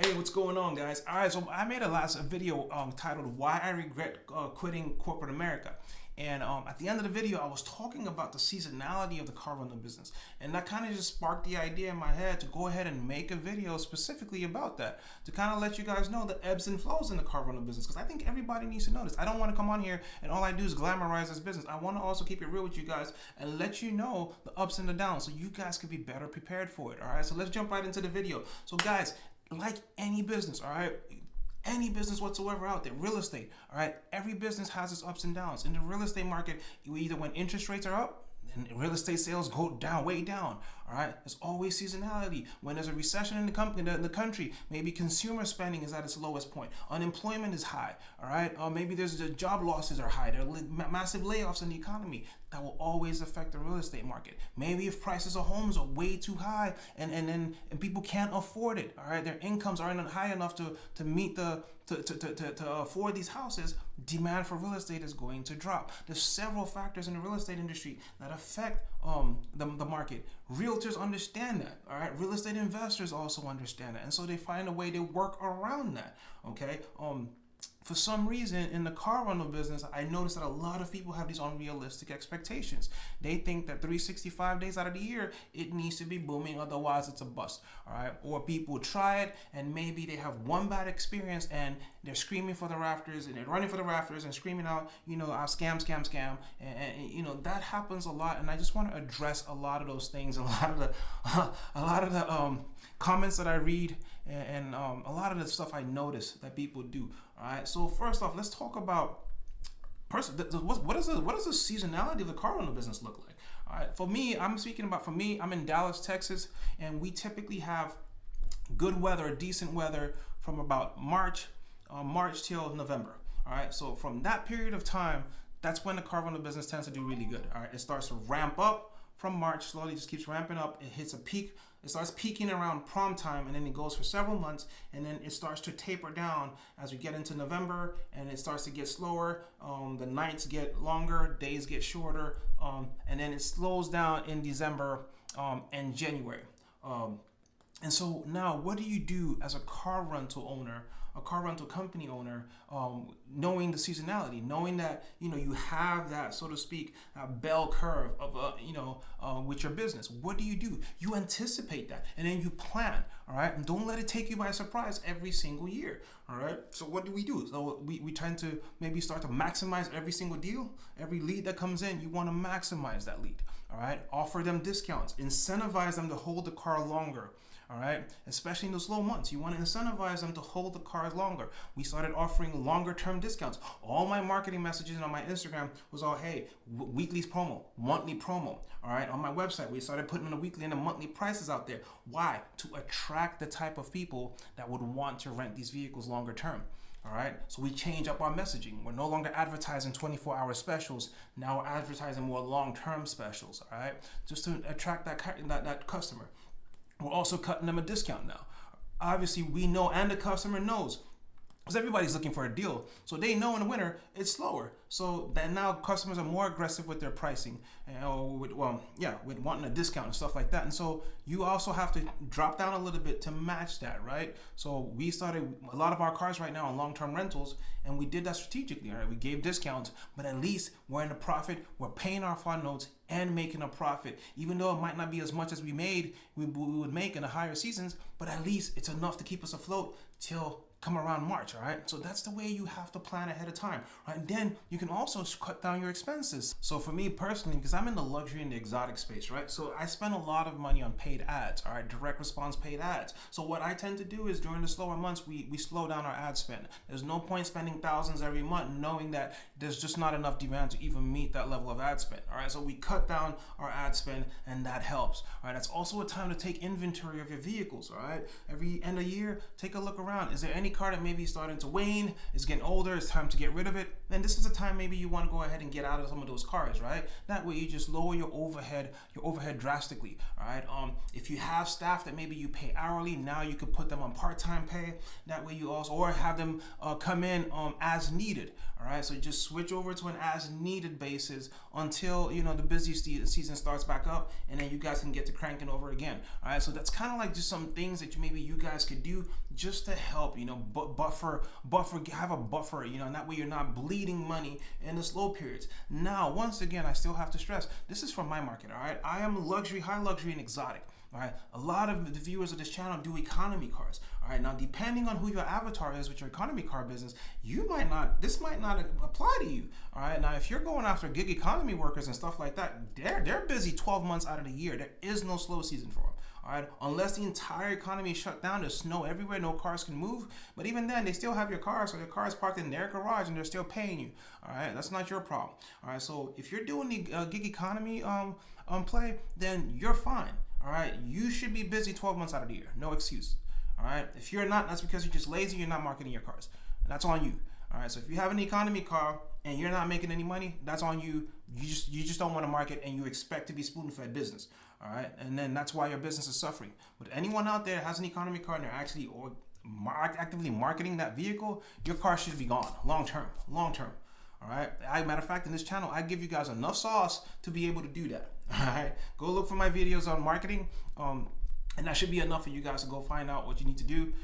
Hey, what's going on, guys? All right, so I made a video titled "Why I Regret Quitting Corporate America," and at the end of the video, I was talking about the seasonality of the car rental business, and that kind of just sparked the idea in my head to go ahead and make a video specifically about that, to kind of let you guys know the ebbs and flows in the car rental business, because I think everybody needs to know this. I don't want to come on here and all I do is glamorize this business. I want to also keep it real with you guys and let you know the ups and the downs, so you guys can be better prepared for it. All right, so let's jump right into the video. So, guys, like any business, all right, any business whatsoever out there, real estate, all right, every business has its ups and downs. In the real estate market, either when interest rates are up, and real estate sales go down, way down. All right, there's always seasonality. When there's a recession in the country, maybe consumer spending is at its lowest point. Unemployment is high. All right, maybe there's the job losses are high. There are massive layoffs in the economy. That will always affect the real estate market. Maybe if prices of homes are way too high and people can't afford it. All right, their incomes aren't high enough to meet to afford these houses, demand for real estate is going to drop. There's several factors in the real estate industry that affect the market. Realtors understand that, all right? Real estate investors also understand that, and so they find a way to work around that, okay? For some reason, in the car rental business, I noticed that a lot of people have these unrealistic expectations. They think that 365 days out of the year, it needs to be booming, otherwise it's a bust, all right? Or people try it, and maybe they have one bad experience, and they're screaming for the rafters, and they're running for the rafters, and screaming out, scam, scam, scam, and that happens a lot, and I just want to address a lot of those things, a lot of the comments that I read, and a lot of the stuff I notice that people do. All right. So first off, let's talk about what does the seasonality of the car rental business look like? All right. For me, I'm in Dallas, Texas, and we typically have good weather, decent weather from about March till November. All right. So from that period of time, that's when the car rental business tends to do really good. All right. It starts to ramp up from March, slowly just keeps ramping up. It hits a peak. It starts peaking around prom time, and then it goes for several months, and then it starts to taper down as we get into November, and it starts to get slower. The nights get longer, days get shorter, and then it slows down in December and January. And so now, what do you do as a car rental owner, a car rental company owner, knowing the seasonality, knowing that you have that, so to speak, bell curve of with your business? What do? You anticipate that, and then you plan. All right, and don't let it take you by surprise every single year. All right. So what do? So we tend to maybe start to maximize every single deal, every lead that comes in. You want to maximize that lead. All right. Offer them discounts, incentivize them to hold the car longer. All right, especially in the slow months, you want to incentivize them to hold the cars longer. We started offering longer term discounts. All my marketing messages on my Instagram was all, hey, weekly promo, monthly promo. All right, on my website, we started putting the weekly and the monthly prices out there. Why? To attract the type of people that would want to rent these vehicles longer term. All right, so we change up our messaging. We're no longer advertising 24-hour specials. Now we're advertising more long-term specials. All right, just to attract that customer. We're also cutting them a discount now. Obviously, we know, and the customer knows, because everybody's looking for a deal. So they know in the winter it's slower. So that now customers are more aggressive with their pricing, with wanting a discount and stuff like that. And so you also have to drop down a little bit to match that, right? So we started a lot of our cars right now on long-term rentals, and we did that strategically. All right, we gave discounts, but at least we're in a profit. We're paying off our notes and making a profit, even though it might not be as much as we would make in the higher seasons, but at least it's enough to keep us afloat till come around March. All right, so that's the way you have to plan ahead of time, right? And then you can also cut down your expenses. So for me personally, because I'm in the luxury and the exotic space, right, so I spend a lot of money on paid ads, all right, direct response paid ads. So what I tend to do is during the slower months, we slow down our ad spend. There's no point spending thousands every month knowing that there's just not enough demand to even meet that level of ad spend. All right, so we cut down our ad spend, and that helps. All right, that's also a time to take inventory of your vehicles. All right, every end of year, take a look around. Is there any car that maybe is starting to wane, is getting older, it's time to get rid of it? Then this is a time maybe you want to go ahead and get out of some of those cars, right? That way you just lower your overhead drastically. All right, if you have staff that maybe you pay hourly, now you could put them on part-time pay. That way you also, or have them come in as needed. All right, so just switch over to an as needed basis until the busy busy season starts back up, and then you guys can get to cranking over again. All right, so that's kind of like just some things that maybe you guys could do just to help, buffer, have a buffer, and that way you're not bleeding money in the slow periods. Now, once again, I still have to stress, this is for my market. All right, I am luxury, high luxury, and exotic. All right, a lot of the viewers of this channel do economy cars. All right, now depending on who your avatar is with your economy car business, this might not apply to you. All right, now if you're going after gig economy workers and stuff like that, they're busy 12 months out of the year. There is no slow season for them. All right, unless the entire economy is shut down, there's snow everywhere, no cars can move. But even then, they still have your car, so your car is parked in their garage and they're still paying you. All right, that's not your problem. All right, so if you're doing the gig economy play, then you're fine. All right, you should be busy 12 months out of the year. No excuse. All right, if you're not, that's because you're just lazy. You're not marketing your cars. That's on you. All right, so if you have an economy car and you're not making any money, that's on you. You just don't want to market, and you expect to be spoon-fed business. All right, and then that's why your business is suffering. But anyone out there has an economy car and they're actually actively marketing that vehicle, your car should be gone long term. All right. Matter of fact, in this channel, I give you guys enough sauce to be able to do that. All right. Go look for my videos on marketing, and that should be enough for you guys to go find out what you need to do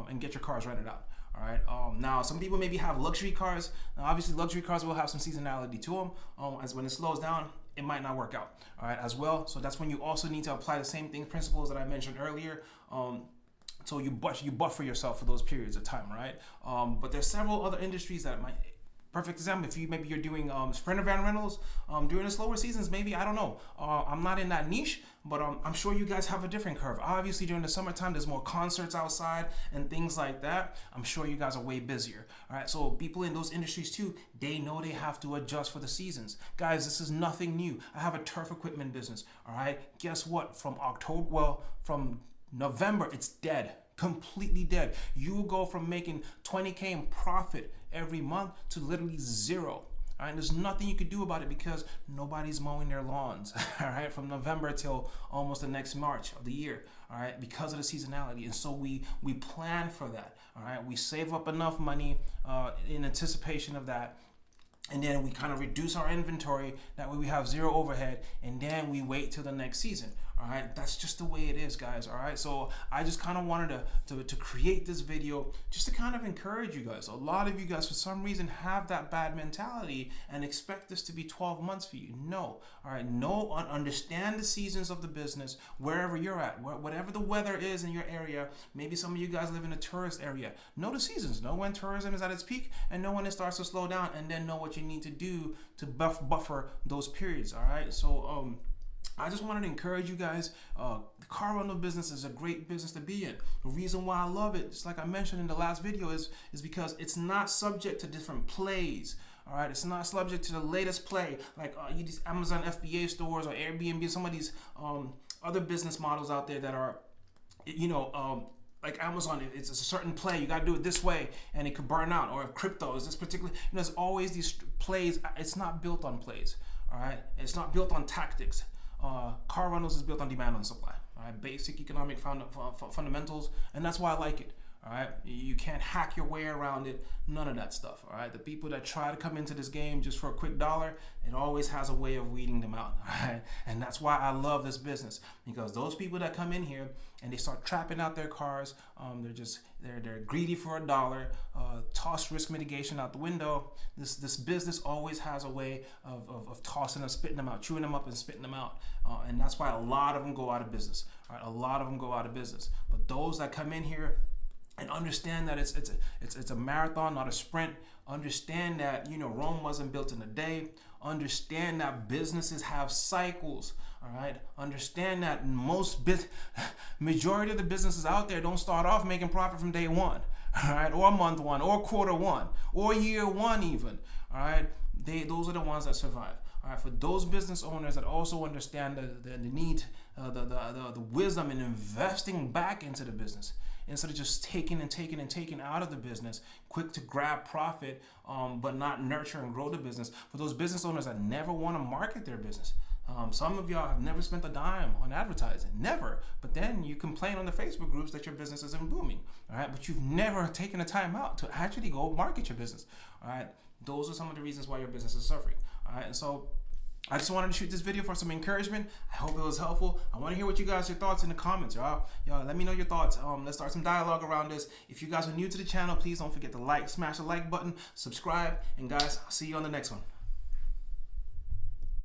and get your cars rented out. All right. Now, some people maybe have luxury cars. Now, obviously, luxury cars will have some seasonality to them. As when it slows down, it might not work out. All right, as well. So that's when you also need to apply the same principles that I mentioned earlier. So you buffer yourself for those periods of time, right? But there's several other industries that might. Perfect example, if you're doing Sprinter van rentals during the slower seasons, maybe, I don't know. I'm not in that niche, but I'm sure you guys have a different curve. Obviously, during the summertime, there's more concerts outside and things like that. I'm sure you guys are way busier. All right, so people in those industries too, they know they have to adjust for the seasons. Guys, this is nothing new. I have a turf equipment business. All right, guess what? From November, it's dead. Completely dead. You will go from making 20K in profit every month to literally zero. All right, there's nothing you can do about it because nobody's mowing their lawns. All right, from November till almost the next March of the year. All right, because of the seasonality, and so we plan for that. All right, we save up enough money in anticipation of that. And then we kind of reduce our inventory. That way we have zero overhead, and then we wait till the next season. All right, that's just the way it is, guys. All right, so I just kind of wanted to create this video just to kind of encourage you guys. A lot of you guys, for some reason, have that bad mentality and expect this to be 12 months for you. No, all right, no. Understand the seasons of the business wherever you're at, whatever the weather is in your area. Maybe some of you guys live in a tourist area. Know the seasons. Know when tourism is at its peak, and know when it starts to slow down, and then know what you need to do to buffer those periods. All right, so I just wanted to encourage you guys. The car rental business is a great business to be in. The reason why I love it, just like I mentioned in the last video, is because it's not subject to different plays. All right, it's not subject to the latest play, like these Amazon FBA stores or Airbnb, some of these other business models out there that are, like Amazon, it's a certain play. You got to do it this way, and it could burn out. Or if crypto is this particular, there's always these plays. It's not built on plays. All right, it's not built on tactics. Car rentals is built on demand and supply. All right, basic economic fundamentals, and that's why I like it. All right, you can't hack your way around it. None of that stuff. All right, the people that try to come into this game just for a quick dollar, it always has a way of weeding them out. All right, and that's why I love this business, because those people that come in here and they start trapping out their cars, they're greedy for a dollar, toss risk mitigation out the window. This business always has a way of tossing them, spitting them out, chewing them up and spitting them out, and that's why a lot of them go out of business. All right, a lot of them go out of business. But those that come in here and understand that it's a marathon, not a sprint. Understand that Rome wasn't built in a day. Understand that businesses have cycles. All right. Understand that majority of the businesses out there don't start off making profit from day one. All right, or month one, or quarter one, or year one even. All right. Those are the ones that survive. All right, for those business owners that also understand the need, the wisdom in investing back into the business, instead of just taking out of the business, quick to grab profit, but not nurture and grow the business. For those business owners that never want to market their business, some of y'all have never spent a dime on advertising, never. But then you complain on the Facebook groups that your business isn't booming, all right? But you've never taken the time out to actually go market your business, all right? Those are some of the reasons why your business is suffering, all right? And so I just wanted to shoot this video for some encouragement. I hope it was helpful. I want to hear what you guys, your thoughts in the comments, y'all. Y'all, let me know your thoughts. Let's start some dialogue around this. If you guys are new to the channel, please don't forget to smash the like button, subscribe, and guys, I'll see you on the next one.